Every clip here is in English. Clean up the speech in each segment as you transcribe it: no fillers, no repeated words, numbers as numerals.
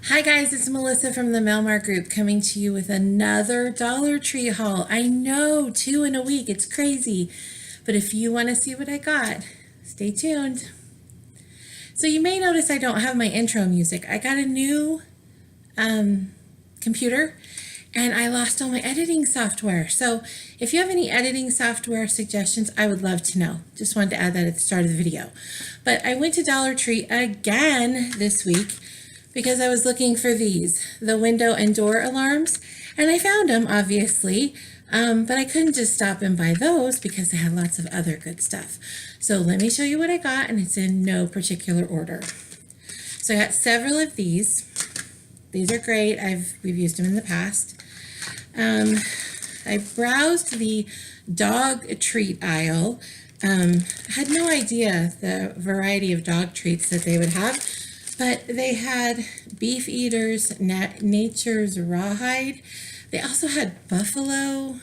Hi guys, it's Melissa from the Melmar Group coming to you with another Dollar Tree haul. I know, 2 in a week, it's crazy. But if you want to see what I got, stay tuned. So you may notice I don't have my intro music. I got a new computer and I lost all my editing software. So if you have any editing software suggestions, I would love to know. Just wanted to add that at the start of the video. But I went to Dollar Tree again this week because I was looking for these, the window and door alarms, and I found them, obviously, but I couldn't just stop and buy those because they had lots of other good stuff. So let me show you what I got, and it's in no particular order. So I got several of these. These are great. We've used them in the past. I browsed the dog treat aisle. I had no idea the variety of dog treats that they would have. But they had Beef Eaters, Nature's Rawhide. They also had buffalo,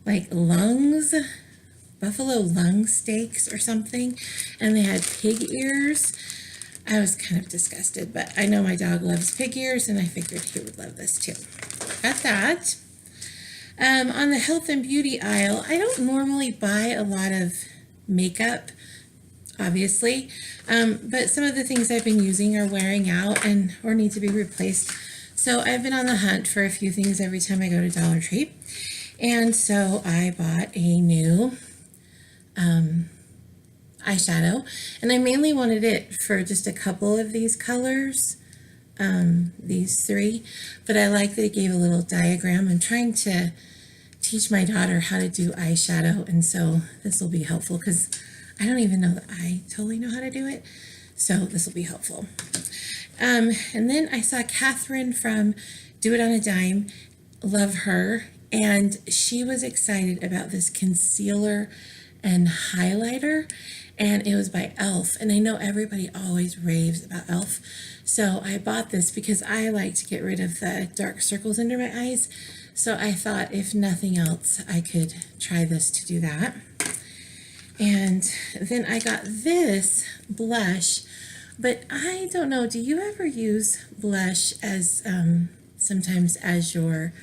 buffalo lung steaks or something. And they had pig ears. I was kind of disgusted, but I know my dog loves pig ears, and I figured he would love this too. Got that. On the health and beauty aisle, I don't normally buy a lot of makeup, obviously, but some of the things I've been using are wearing out or need to be replaced. So I've been on the hunt for a few things every time I go to Dollar Tree. And so I bought a new eyeshadow, and I mainly wanted it for just a couple of these colors, these three, but I like that it gave a little diagram. I'm trying to teach my daughter how to do eyeshadow, and so this will be helpful because I don't even know that I totally know how to do it, so this will be helpful. And then I saw Catherine from Do It on a Dime, love her, and she was excited about this concealer and highlighter, and it was by e.l.f. And I know everybody always raves about e.l.f., so I bought this because I like to get rid of the dark circles under my eyes, so I thought if nothing else I could try this to do that. And then I got this blush, but I don't know, do you ever use blush as sometimes as your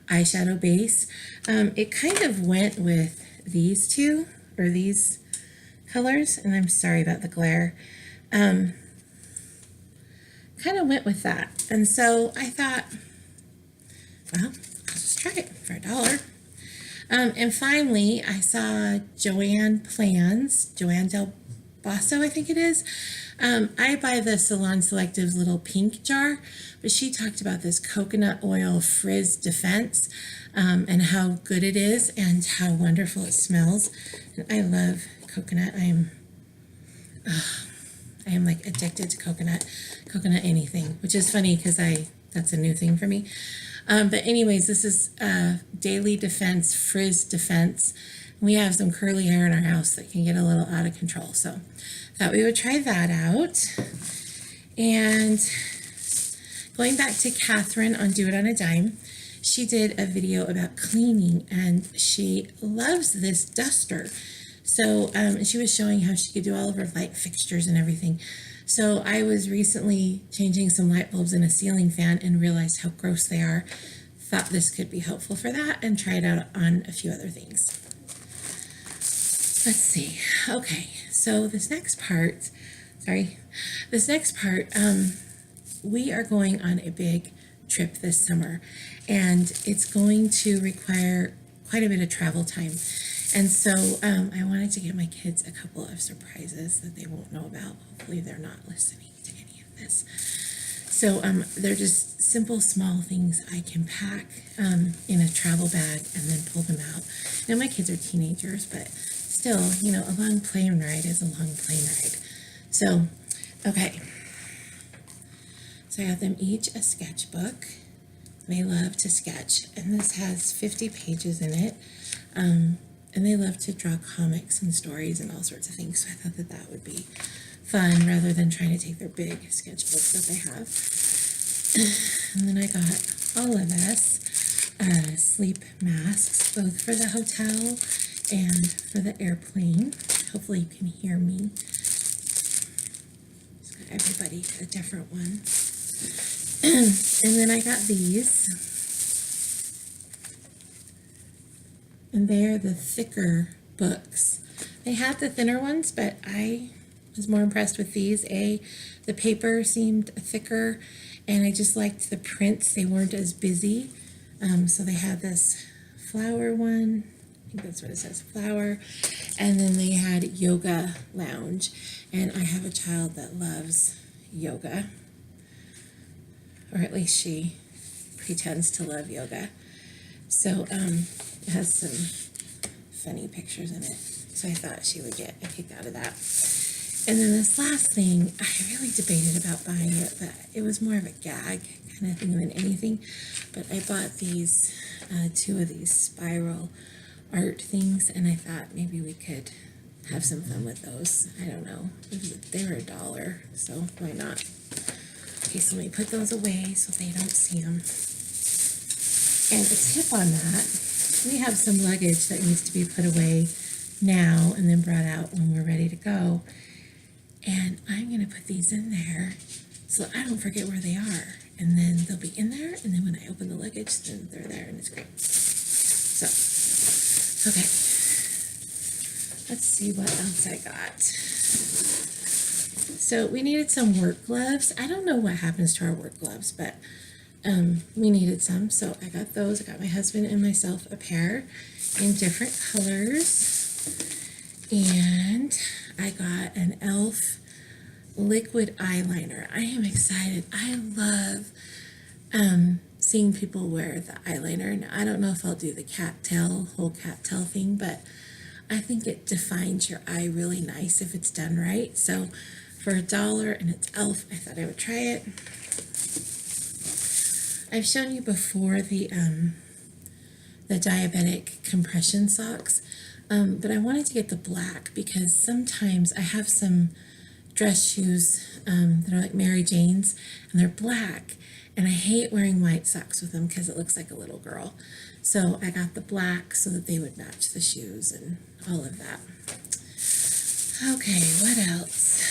eyeshadow base? It kind of went with these two, or these colors, and I'm sorry about the glare. Kind of went with that, and so I thought, well, I'll just try it for $1. And finally, I saw Joanne Del Basso, I think it is. I buy the Salon Selective's little pink jar, but she talked about this coconut oil frizz defense, and how good it is and how wonderful it smells. And I love coconut. I am like addicted to coconut anything, which is funny because that's a new thing for me. But anyways, this is Daily Defense Frizz Defense. We have some curly hair in our house that can get a little out of control, so thought we would try that out. And going back to Catherine on Do It on a Dime, she did a video about cleaning, and she loves this duster. So she was showing how she could do all of her light fixtures and everything. So I was recently changing some light bulbs in a ceiling fan and realized how gross they are. Thought this could be helpful for that, and try it out on a few other things. Let's see. Okay, so this next part, we are going on a big trip this summer, and it's going to require quite a bit of travel time. And so I wanted to get my kids a couple of surprises that they won't know about. Hopefully they're not listening to any of this. So they're just simple, small things I can pack in a travel bag and then pull them out. Now my kids are teenagers, but still, you know, a long plane ride is a long plane ride. So, okay. So I got them each a sketchbook. They love to sketch, and this has 50 pages in it. And they love to draw comics and stories and all sorts of things, so I thought that would be fun rather than trying to take their big sketchbooks that they have. And then I got all of us sleep masks, both for the hotel and for the airplane. Hopefully you can hear me. Just got everybody a different one. And then I got these, and they're the thicker books. They had the thinner ones, but I was more impressed with these. The paper seemed thicker, and I just liked the prints. They weren't as busy. So they had this flower one. I think that's what it says, flower. And then they had yoga lounge. And I have a child that loves yoga. Or at least she pretends to love yoga. So it has some funny pictures in it. So I thought she would get a kick out of that. And then this last thing, I really debated about buying it, but it was more of a gag kind of thing than anything. But I bought these, two of these spiral art things, and I thought maybe we could have some fun with those. I don't know. They were $1, so why not? Okay, so let me put those away so they don't see them. And a tip on that, we have some luggage that needs to be put away now and then brought out when we're ready to go. And I'm going to put these in there so I don't forget where they are. And then they'll be in there, and then when I open the luggage, then they're there, and it's great. So, okay. Let's see what else I got. So we needed some work gloves. I don't know what happens to our work gloves, but we needed some. So I got those. I got my husband and myself a pair in different colors. And I got an e.l.f. liquid eyeliner. I am excited. I love seeing people wear the eyeliner. Now, I don't know if I'll do the whole cat tail thing, but I think it defines your eye really nice if it's done right. So for $1 and it's e.l.f., I thought I would try it. I've shown you before the diabetic compression socks, but I wanted to get the black because sometimes I have some dress shoes that are like Mary Jane's, and they're black, and I hate wearing white socks with them because it looks like a little girl. So I got the black so that they would match the shoes and all of that. Okay, what else?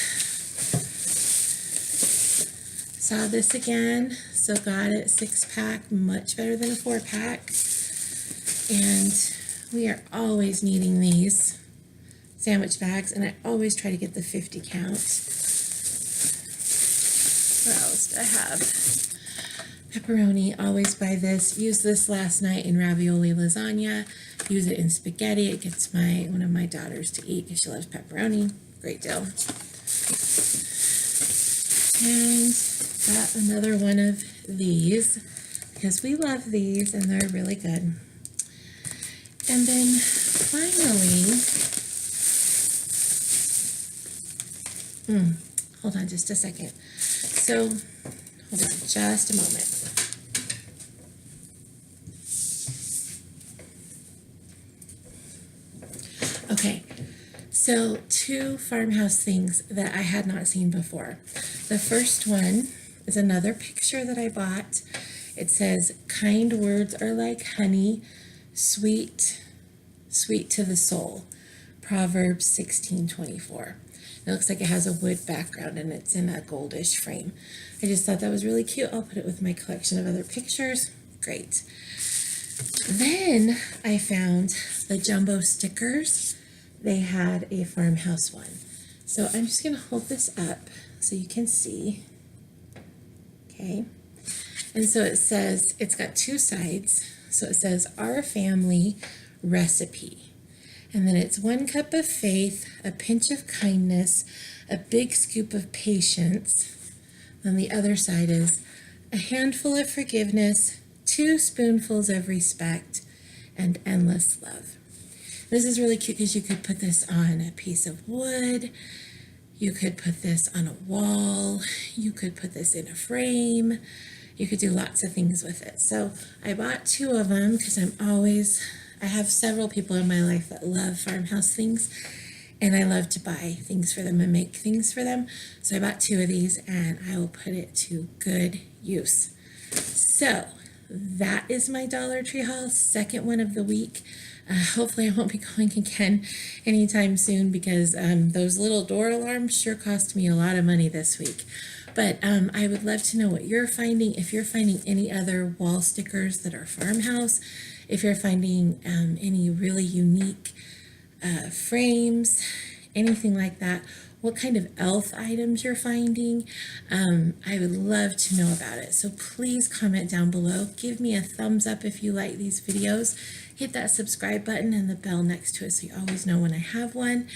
Saw this again, so got it 6-pack, much better than a 4-pack. And we are always needing these sandwich bags, and I always try to get the 50 count. What else do I have? Pepperoni, always buy this. Used this last night in ravioli lasagna. Use it in spaghetti. It gets one of my daughters to eat because she loves pepperoni. Great deal. And got another one of these because we love these and they're really good. And then finally, hold on just a second. So, hold on just a moment. Okay, so 2 Farmhouse things that I had not seen before. The first one is another picture that I bought. It says, "Kind words are like honey, sweet to the soul." Proverbs 16:24. It looks like it has a wood background and it's in a goldish frame. I just thought that was really cute. I'll put it with my collection of other pictures. Great. Then I found the jumbo stickers. They had a Farmhouse one. So I'm just going to hold this up so you can see. Okay. And so it says, it's got 2 sides. So it says, "Our family recipe." And then it's 1 cup of faith, a pinch of kindness, a big scoop of patience. On the other side is a handful of forgiveness, 2 spoonfuls of respect, and endless love. This is really cute because you could put this on a piece of wood. You could put this on a wall. You could put this in a frame. You could do lots of things with it. So I bought 2 of them because I have several people in my life that love Farmhouse things, and I love to buy things for them and make things for them. So I bought 2 of these, and I will put it to good use. So that is my Dollar Tree haul, second one of the week. Hopefully I won't be going again anytime soon because those little door alarms sure cost me a lot of money this week. But I would love to know what you're finding. If you're finding any other wall stickers that are Farmhouse, if you're finding any really unique frames, anything like that, what kind of elf items you're finding. I would love to know about it. So please comment down below. Give me a thumbs up if you like these videos. Hit that subscribe button and the bell next to it so you always know when I have one.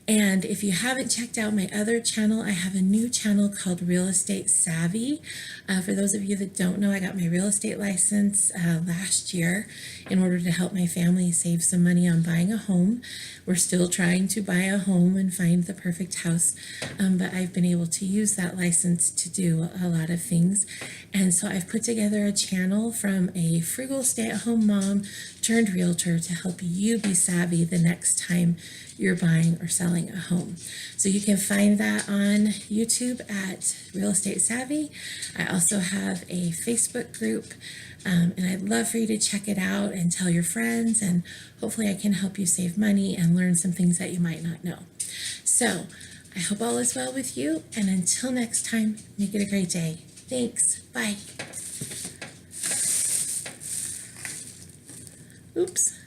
And if you haven't checked out my other channel, I have a new channel called Real Estate Savvy. For those of you that don't know, I got my real estate license last year in order to help my family save some money on buying a home. We're still trying to buy a home and find the perfect house, but I've been able to use that license to do a lot of things. And so I've put together a channel from a frugal stay-at-home mom turned realtor to help you be savvy the next time you're buying or selling a home. So you can find that on YouTube at Real Estate Savvy. I also have a Facebook group, and I'd love for you to check it out and tell your friends, and hopefully I can help you save money and learn some things that you might not know. So I hope all is well with you, and until next time, make it a great day. Thanks. Bye. Oops.